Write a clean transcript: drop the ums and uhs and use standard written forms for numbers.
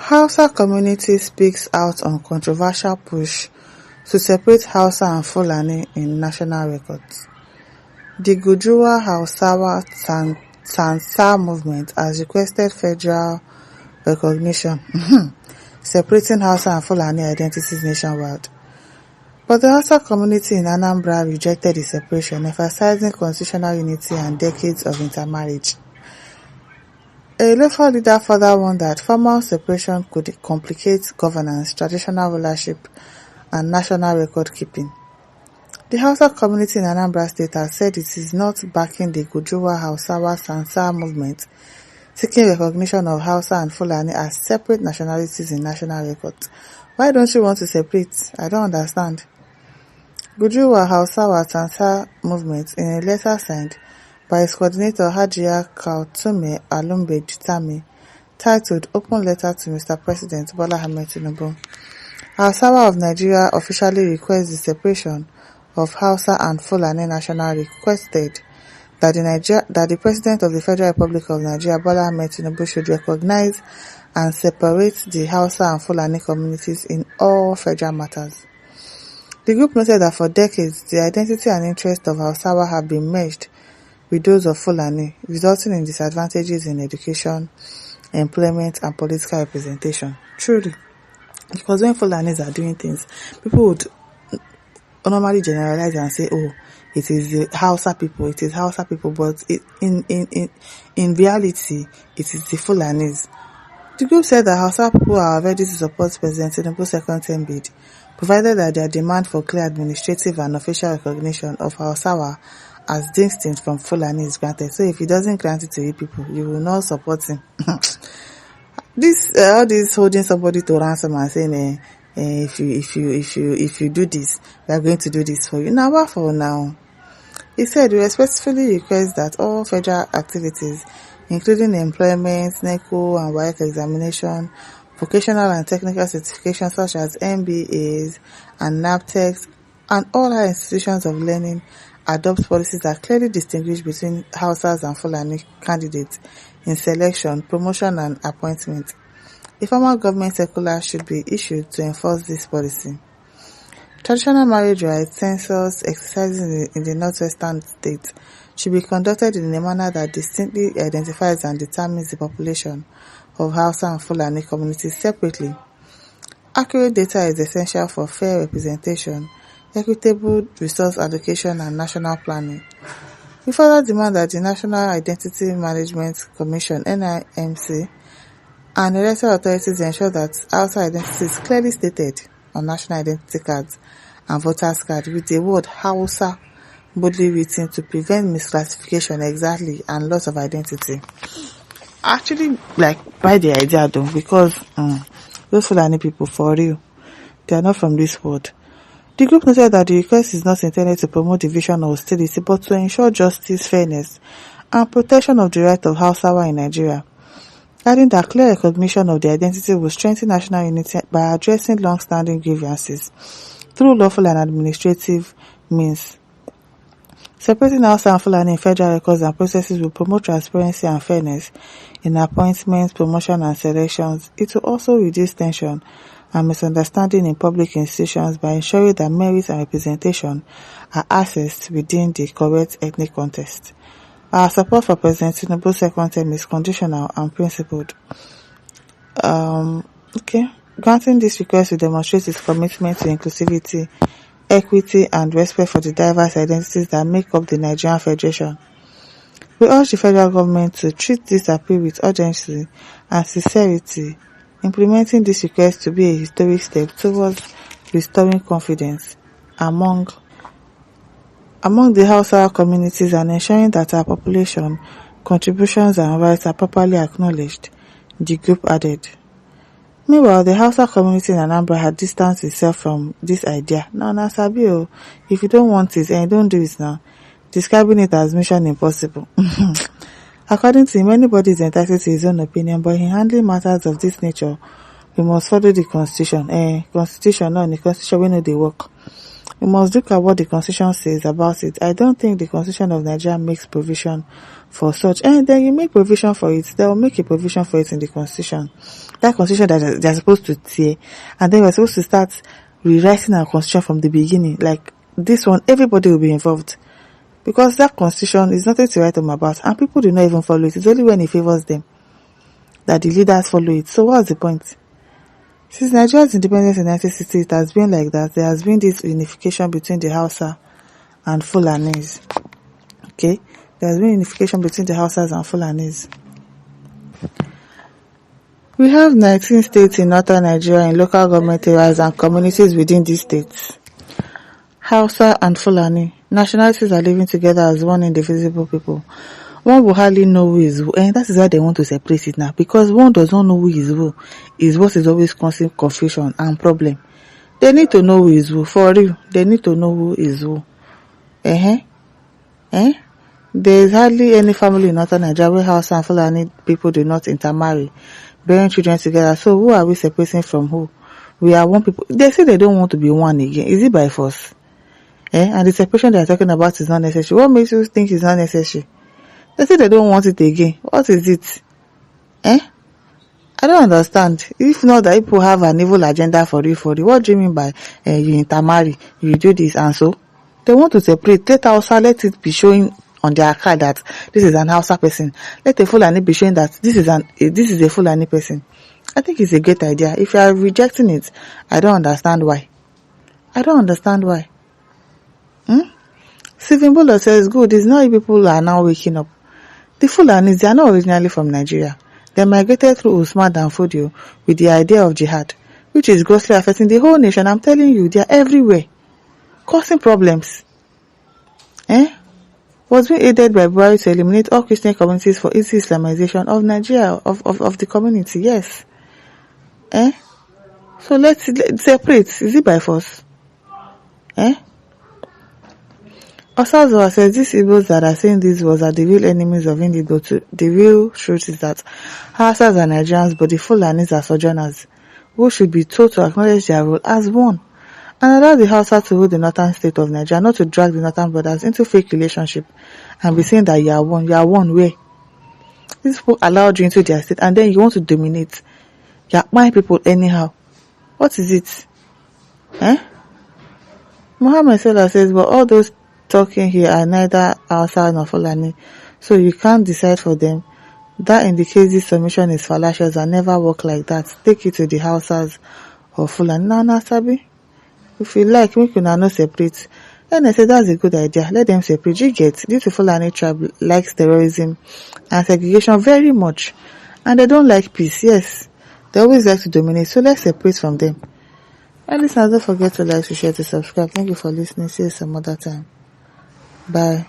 Hausa community speaks out on controversial push to separate Hausa and Fulani in national records. The Gujuwa Hausawa Sansa movement has requested federal recognition separating Hausa and Fulani identities nationwide. But the Hausa community in Anambra rejected the separation, emphasizing constitutional unity and decades of intermarriage. A local leader further warned that formal separation could complicate governance, traditional rulership, and national record keeping. The Hausa community in Anambra State has said it is not backing the Gujuwa Hausawa Sansa movement, seeking recognition of Hausa and Fulani as separate nationalities in national records. Why don't you want to separate? I don't understand. Gujuwa Hausawa Sansa movement, in a letter signed by its coordinator Hajiya Kaltume Alumbe Jitami, titled Open Letter to Mr. President Bola Ahmed Tinubu, Hausawa of Nigeria officially requests the separation of Hausa and Fulani national requested that the President of the Federal Republic of Nigeria, Bola Ahmed Tinubu, should recognize and separate the Hausa and Fulani communities in all federal matters. The group noted that for decades, the identity and interests of Hausawa have been merged with those of Fulani, resulting in disadvantages in education, employment, and political representation. Truly. Because when Fulanis are doing things, people would normally generalize and say, oh, it is the Hausa people, but in reality, it is the Fulanis. The group said that Hausa people are ready to support President Tinubu's second term bid, provided that their demand for clear administrative and official recognition of Hausawa as distinct from Fulani is granted. So if he doesn't grant it to you people, you will not support him. All this holding somebody to ransom and saying, if you do this, we are going to do this for you. Now, what for now? He said, we respectfully request that all federal activities, including employment, NECO and WAEC examination, vocational and technical certifications such as MBAs and NAPTEX, and all our institutions of learning, adopt policies that clearly distinguish between Hausas and Fulani candidates in selection, promotion, and appointment. A formal government circular should be issued to enforce this policy. Traditional marriage rights census exercises in the northwestern states should be conducted in a manner that distinctly identifies and determines the population of Hausa and Fulani communities separately. Accurate data is essential for fair representation, equitable resource allocation, and national planning. We further demand that the National Identity Management Commission (NIMC) and electoral authorities ensure that Hausa identity is clearly stated on national identity cards and voters' cards with the word Hausa boldly written to prevent misclassification exactly and loss of identity. I actually buy the idea though, because those Fulani people, for real, they are not from this world. The group noted that the request is not intended to promote division or hostility, but to ensure justice, fairness, and protection of the right of Hausawa in Nigeria, adding that clear recognition of the identity will strengthen national unity by addressing long-standing grievances through lawful and administrative means. Separating Hausa and Fulani in federal records and processes will promote transparency and fairness in appointments, promotion, and selections. It will also reduce tension and misunderstanding in public institutions by ensuring that merit and representation are assessed within the correct ethnic context. Our support for President Tinubu's second term is conditional and principled. Granting this request will demonstrate its commitment to inclusivity, equity, and respect for the diverse identities that make up the Nigerian Federation. We urge the federal government to treat this appeal with urgency and sincerity, implementing this request to be a historic step towards restoring confidence among the Hausa communities and ensuring that our population, contributions, and rights are properly acknowledged, the group added. Meanwhile, the Hausa community in Anambra had distanced itself from this idea. Now, Sabio, if you don't want it and you don't do it now, describing it as mission impossible. According to him, anybody is entitled to his own opinion, but in handling matters of this nature, we must follow the constitution. The constitution we know they work. We must look at what the Constitution says about it. I don't think the Constitution of Nigeria makes provision for such. And then you make provision for it. They will make a provision for it in the Constitution. That Constitution that they're supposed to tear. And then we're supposed to start rewriting our Constitution from the beginning. Like this one, everybody will be involved. Because that Constitution is nothing to write home about. And people do not even follow it. It's only when it favors them that the leaders follow it. So what's the point? Since Nigeria's independence in 1960, it has been like that. There has been this unification between the Hausa and Fulanis. Okay? There has been unification between the Hausas and Fulanis. We have 19 states in northern Nigeria in local government areas and communities within these states. Hausa and Fulani. Nationalities are living together as one indivisible people. One will hardly know who is who, and that is why they want to separate it now, because one does not know who is what is always causing confusion and problem. They need to know who is who, for real. They need to know who is who. There is hardly any family in northern Nigeria where Hausa and Fulani people do not intermarry, bearing children together. So who are we separating from who? We are one people. They say they don't want to be one again. Is it by force? And the separation they are talking about is not necessary. What makes you think it's not necessary? They say they don't want it again. What is it? I don't understand. If not that people have an evil agenda for you, what do you mean by you intermarry, you do this and so? They want to separate. Let Hausa, let it be showing on their card that this is an Hausa person. Let a Fulani be showing that this is a Fulani person. I think it's a great idea. If you are rejecting it, I don't understand why. Stephen Buller says, good, it's not you people are now waking up. The Fulanis, they are not originally from Nigeria. They migrated through Usman and Fodio with the idea of jihad, which is grossly affecting the whole nation. I'm telling you, they are everywhere, causing problems. Was being aided by Buhari to eliminate all Christian communities for easy Islamization of Nigeria, of the community, yes. So let's separate. Is it by force? Osazoa says these Igbos that are saying these words are the real enemies of Indigo. The real truth is that Hausas are Nigerians, but the Fulanis are sojourners, who should be told to acknowledge their role as one, and allow the Hausa to rule the northern state of Nigeria, not to drag the northern brothers into fake relationship and be saying that you are one. You are one where? These people allowed you into their state and then you want to dominate. You are my people anyhow. What is it? Mohammed Salah says, but all those talking here are neither Hausa nor Fulani, so you can't decide for them. That indicates this submission is fallacious and never work like that. Take it to the Hausas or Fulani. No, Sabi. If you like, make you not separate. And I say that's a good idea. Let them separate. You get, due to Fulani tribe likes terrorism and segregation very much, and they don't like peace. Yes, they always like to dominate. So let's separate from them. And listeners, don't forget to like, to share, to subscribe. Thank you for listening. See you some other time. Bye.